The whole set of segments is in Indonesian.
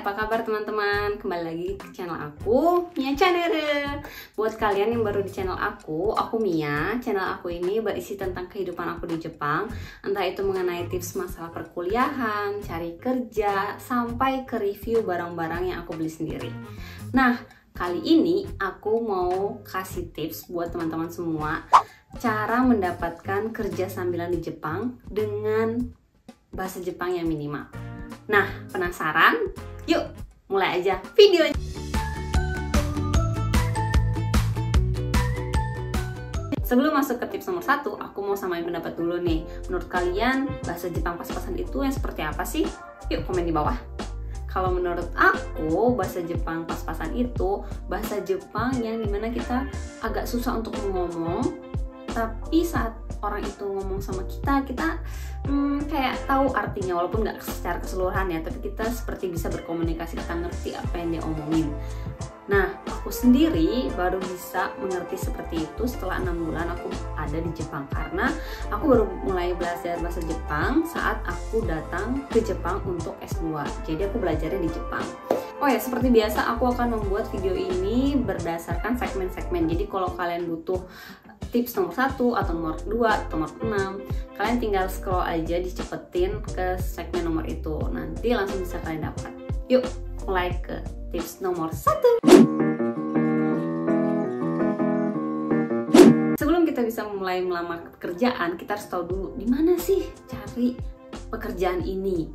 apa kabar teman-teman? Kembali lagi ke channel aku, Mia Channel. Buat kalian yang baru di channel aku Mia. Channel aku ini berisi tentang kehidupan aku di Jepang, entah itu mengenai tips masalah perkuliahan, cari kerja, sampai ke review barang-barang yang aku beli sendiri. Nah, kali ini aku mau kasih tips buat teman-teman semua cara mendapatkan kerja sambilan di Jepang dengan bahasa Jepang yang minimal. Nah, penasaran? Yuk, mulai aja videonya. Sebelum masuk ke tips nomor 1, aku mau samain pendapat dulu nih. Menurut kalian, bahasa Jepang pas-pasan itu yang seperti apa sih? Yuk, komen di bawah. Kalau menurut aku, bahasa Jepang pas-pasan itu bahasa Jepang yang dimana kita agak susah untuk ngomong, tapi saat orang itu ngomong sama kita kayak tahu artinya, walaupun nggak secara keseluruhan ya, tapi kita seperti bisa berkomunikasi, kita ngerti apa yang dia omongin. Nah, aku sendiri baru bisa mengerti seperti itu setelah 6 bulan aku ada di Jepang, karena aku baru mulai belajar bahasa Jepang saat aku datang ke Jepang untuk S2. Jadi aku belajarnya di Jepang. Oh ya, seperti biasa aku akan membuat video ini berdasarkan segmen-segmen. Jadi kalau kalian butuh tips nomor 1 atau nomor 2 atau nomor 6, kalian tinggal scroll aja, dicepetin ke segmen nomor itu, nanti langsung bisa kalian dapat. Yuk, mulai ke tips nomor 1. Sebelum kita bisa mulai melamar pekerjaan, kita harus tahu dulu di mana sih cari pekerjaan ini.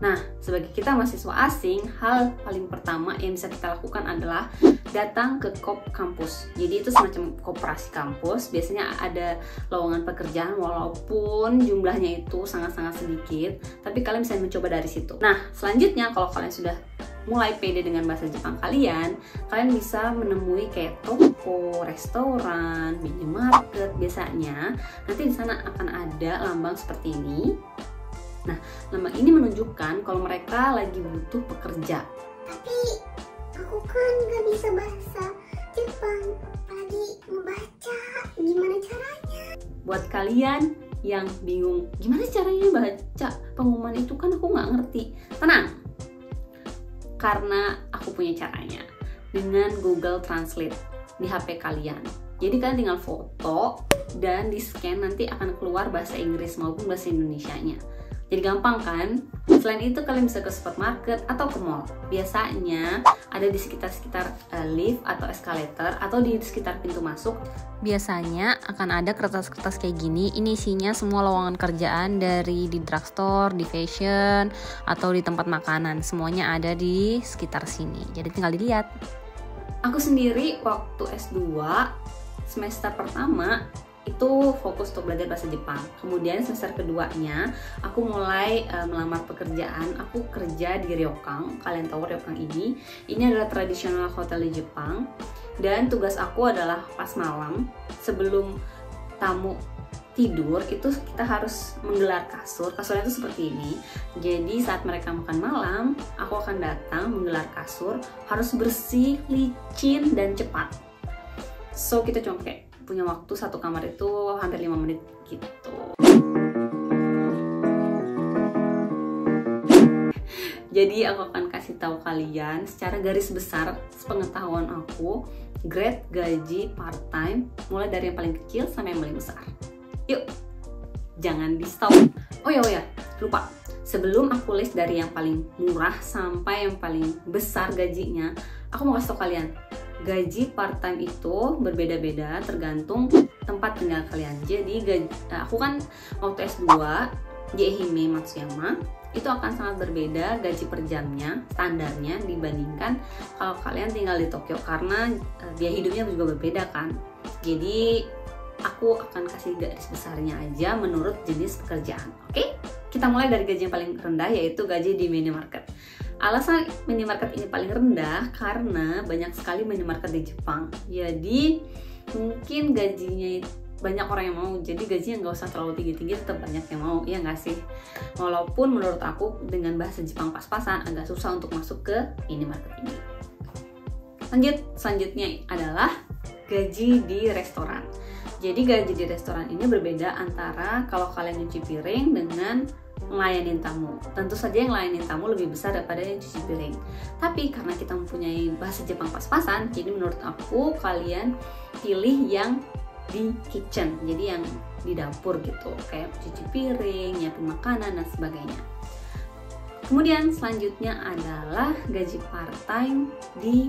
Nah, sebagai kita mahasiswa asing, hal paling pertama yang bisa kita lakukan adalah datang ke KOP kampus. Jadi itu semacam koperasi kampus. Biasanya ada lowongan pekerjaan walaupun jumlahnya itu sangat-sangat sedikit, tapi kalian bisa mencoba dari situ. Nah, selanjutnya kalau kalian sudah mulai pede dengan bahasa Jepang kalian bisa menemui kayak toko, restoran, minimarket. Biasanya nanti di sana akan ada lambang seperti ini. Nah, lambang ini menunjukkan kalau mereka lagi butuh pekerja. Tapi aku kan gak bisa bahasa Jepang, apalagi membaca, gimana caranya? Buat kalian yang bingung, gimana caranya baca pengumuman itu, kan aku nggak ngerti. Tenang, karena aku punya caranya dengan Google Translate di HP kalian. Jadi kalian tinggal foto dan di scan, nanti akan keluar bahasa Inggris maupun bahasa Indonesianya. Jadi gampang kan? Selain itu kalian bisa ke supermarket atau ke mall. Biasanya ada di sekitar lift atau escalator atau di sekitar pintu masuk. Biasanya akan ada kertas-kertas kayak gini. Ini isinya semua lowongan kerjaan dari di drugstore, di fashion, atau di tempat makanan. Semuanya ada di sekitar sini. Jadi tinggal dilihat. Aku sendiri waktu S2 semester pertama itu fokus untuk belajar bahasa Jepang. Kemudian semester keduanya aku mulai melamar pekerjaan. Aku kerja di Ryokan. Kalian tahu Ryokan ini adalah tradisional hotel di Jepang. Dan tugas aku adalah pas malam sebelum tamu tidur itu kita harus menggelar kasur. Kasurnya itu seperti ini. Jadi saat mereka makan malam, aku akan datang menggelar kasur. Harus bersih, licin, dan cepat. So kita cuma kayak punya waktu satu kamar itu hampir 5 menit gitu. Jadi aku akan kasih tahu kalian secara garis besar sepengetahuan aku grade gaji part time mulai dari yang paling kecil sampai yang paling besar. Yuk, jangan di stop. Oh ya, lupa. Sebelum aku list dari yang paling murah sampai yang paling besar gajinya, aku mau kasih tahu kalian, gaji part-time itu berbeda-beda tergantung tempat tinggal kalian. Jadi aku kan waktu S2 di Ehime Matsuyama, itu akan sangat berbeda gaji per jamnya, standarnya, dibandingkan kalau kalian tinggal di Tokyo, karena biaya hidupnya juga berbeda kan. Jadi aku akan kasih garis besarnya aja menurut jenis pekerjaan. Oke? Kita mulai dari gaji yang paling rendah, yaitu gaji di minimarket. Alasan minimarket ini paling rendah karena banyak sekali minimarket di Jepang. Jadi mungkin gajinya banyak orang yang mau, jadi gajinya nggak usah terlalu tinggi-tinggi, tetap banyak yang mau, ya nggak sih? Walaupun menurut aku dengan bahasa Jepang pas-pasan agak susah untuk masuk ke minimarket ini. Selanjutnya adalah gaji di restoran. Jadi gaji di restoran ini berbeda antara kalau kalian nyuci piring dengan ngelayanin tamu. Tentu saja yang ngelayanin tamu lebih besar daripada yang cuci piring. Tapi karena kita mempunyai bahasa Jepang pas-pasan, jadi menurut aku kalian pilih yang di kitchen, jadi yang di dapur gitu, kayak cuci piring, nyiapin makanan dan sebagainya. Kemudian selanjutnya adalah gaji part-time di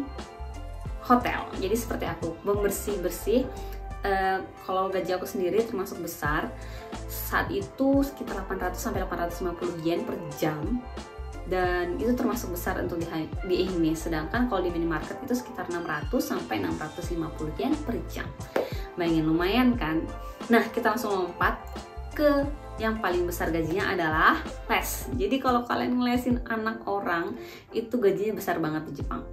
hotel. Jadi seperti aku, membersih-bersih. Kalau gaji aku sendiri termasuk besar, saat itu sekitar 800 sampai 850 yen per jam, dan itu termasuk besar untuk di Ehime. Sedangkan kalau di minimarket itu sekitar 600 sampai 650 yen per jam. Bayangin, lumayan kan? Nah, kita langsung lompat ke yang paling besar gajinya adalah les. Jadi kalau kalian ngelesin anak orang, itu gajinya besar banget di Jepang.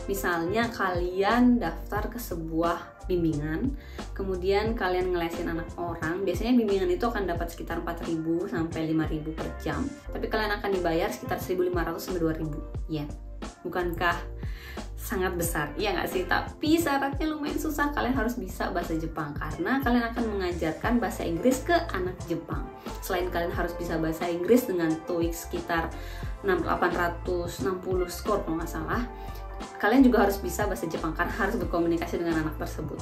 Misalnya kalian daftar ke sebuah bimbingan, kemudian kalian ngelesin anak orang, biasanya bimbingan itu akan dapat sekitar 4.000 sampai 5.000 per jam, tapi kalian akan dibayar sekitar 1.500 sampai 2.000 yen. Bukankah sangat besar? Iya nggak sih? Tapi syaratnya lumayan susah, kalian harus bisa bahasa Jepang karena kalian akan mengajarkan bahasa Inggris ke anak Jepang. Selain kalian harus bisa bahasa Inggris dengan TOEIC sekitar 860 skor kalau nggak salah, kalian juga harus bisa bahasa Jepang karena harus berkomunikasi dengan anak tersebut.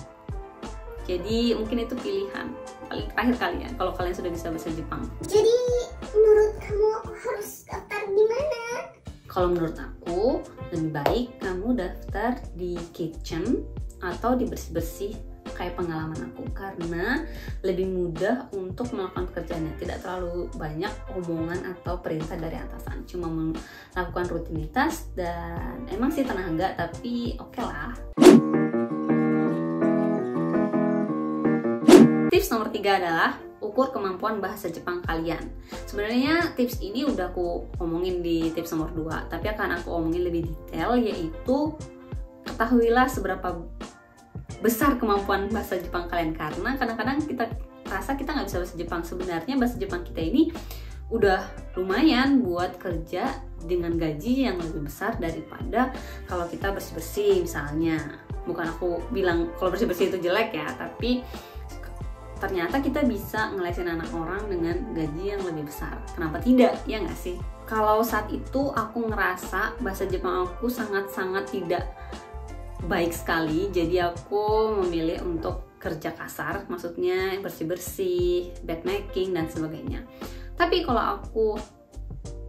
Jadi mungkin itu pilihan paling terakhir kalian kalau kalian sudah bisa bahasa Jepang. Jadi menurut kamu aku harus daftar di mana? Kalau menurut aku lebih baik kamu daftar di kitchen atau di bersih-bersih kayak pengalaman aku, karena lebih mudah untuk melakukan pekerjaannya, tidak terlalu banyak omongan atau perintah dari atasan, cuma melakukan rutinitas dan emang sih tenaga tapi oke lah. Tips nomor 3 adalah ukur kemampuan bahasa Jepang kalian. Sebenarnya tips ini udah aku omongin di tips nomor 2, tapi akan aku omongin lebih detail, yaitu ketahuilah seberapa besar kemampuan bahasa Jepang kalian, karena kadang-kadang kita rasa kita nggak bisa bahasa Jepang. Sebenarnya bahasa Jepang kita ini udah lumayan buat kerja dengan gaji yang lebih besar daripada kalau kita bersih-bersih misalnya. Bukan aku bilang kalau bersih-bersih itu jelek ya, tapi ternyata kita bisa ngelesin anak orang dengan gaji yang lebih besar. Kenapa tidak? Ya nggak sih? Kalau saat itu aku ngerasa bahasa Jepang aku sangat-sangat tidak baik sekali, jadi aku memilih untuk kerja kasar, maksudnya bersih-bersih, bed making dan sebagainya. Tapi kalau aku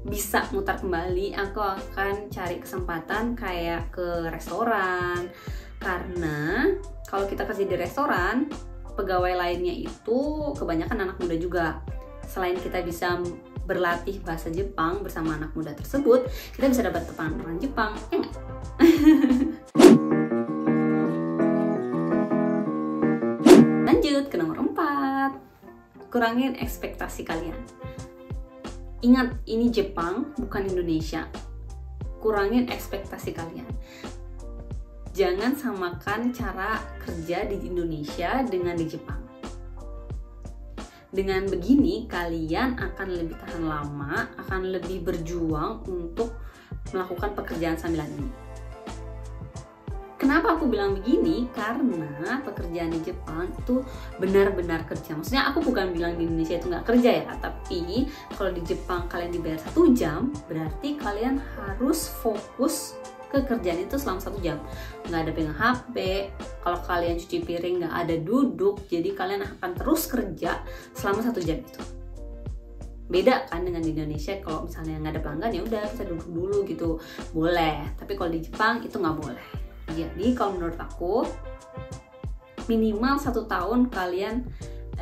bisa mutar kembali, aku akan cari kesempatan kayak ke restoran, karena kalau kita kerja di restoran, pegawai lainnya itu kebanyakan anak muda juga. Selain kita bisa berlatih bahasa Jepang bersama anak muda tersebut, kita bisa dapat teman orang Jepang, ya nggak? Lanjut ke nomor 4, kurangin ekspektasi kalian. Ingat, ini Jepang bukan Indonesia. Kurangin ekspektasi kalian. Jangan samakan cara kerja di Indonesia dengan di Jepang. Dengan begini kalian akan lebih tahan lama, akan lebih berjuang untuk melakukan pekerjaan sambilan ini. Kenapa aku bilang begini? Karena pekerjaan di Jepang itu benar-benar kerja. Maksudnya aku bukan bilang di Indonesia itu nggak kerja ya, tapi kalau di Jepang kalian dibayar 1 jam, berarti kalian harus fokus ke kerjaan itu selama 1 jam. Nggak ada pegang HP, kalau kalian cuci piring nggak ada duduk, jadi kalian akan terus kerja selama 1 jam itu. Beda kan dengan di Indonesia, kalau misalnya nggak ada pelanggan ya udah bisa duduk dulu gitu, boleh. Tapi kalau di Jepang itu nggak boleh. Jadi kalau menurut aku minimal 1 tahun kalian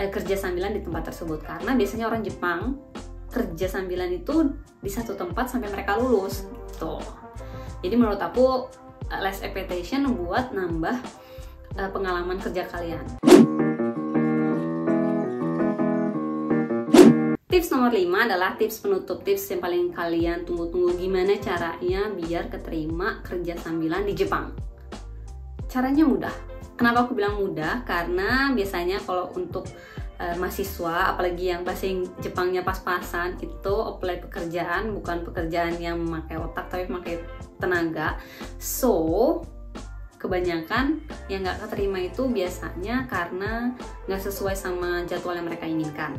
kerja sambilan di tempat tersebut, karena biasanya orang Jepang kerja sambilan itu di satu tempat sampai mereka lulus tuh. Jadi menurut aku less expectation buat nambah pengalaman kerja kalian. Tips nomor 5 adalah tips penutup, tips yang paling kalian tunggu-tunggu, gimana caranya biar keterima kerja sambilan di Jepang. Caranya mudah. Kenapa aku bilang mudah? Karena biasanya kalau untuk mahasiswa, apalagi yang bahasa Jepangnya pas-pasan, itu apply pekerjaan bukan pekerjaan yang memakai otak tapi memakai tenaga. So kebanyakan yang nggak keterima itu biasanya karena nggak sesuai sama jadwal yang mereka inginkan.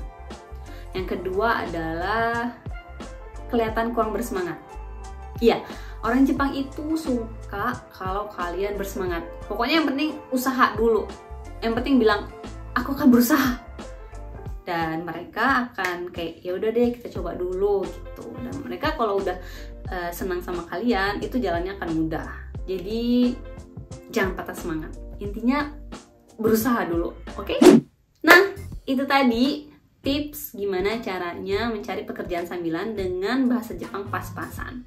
Yang kedua adalah kelihatan kurang bersemangat. Iya, orang Jepang itu suka kalau kalian bersemangat. Pokoknya yang penting usaha dulu. Yang penting bilang, aku akan berusaha. Dan mereka akan kayak, ya udah deh kita coba dulu gitu. Dan mereka kalau udah senang sama kalian, itu jalannya akan mudah. Jadi jangan patah semangat. Intinya berusaha dulu, oke? Nah, itu tadi tips gimana caranya mencari pekerjaan sambilan dengan bahasa Jepang pas-pasan.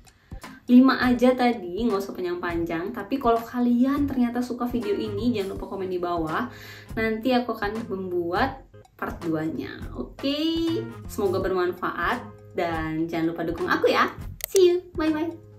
5 aja tadi, nggak usah panjang-panjang. Tapi kalau kalian ternyata suka video ini, jangan lupa komen di bawah. Nanti aku akan membuat part 2-nya. Oke, semoga bermanfaat dan jangan lupa dukung aku ya. See you, bye-bye.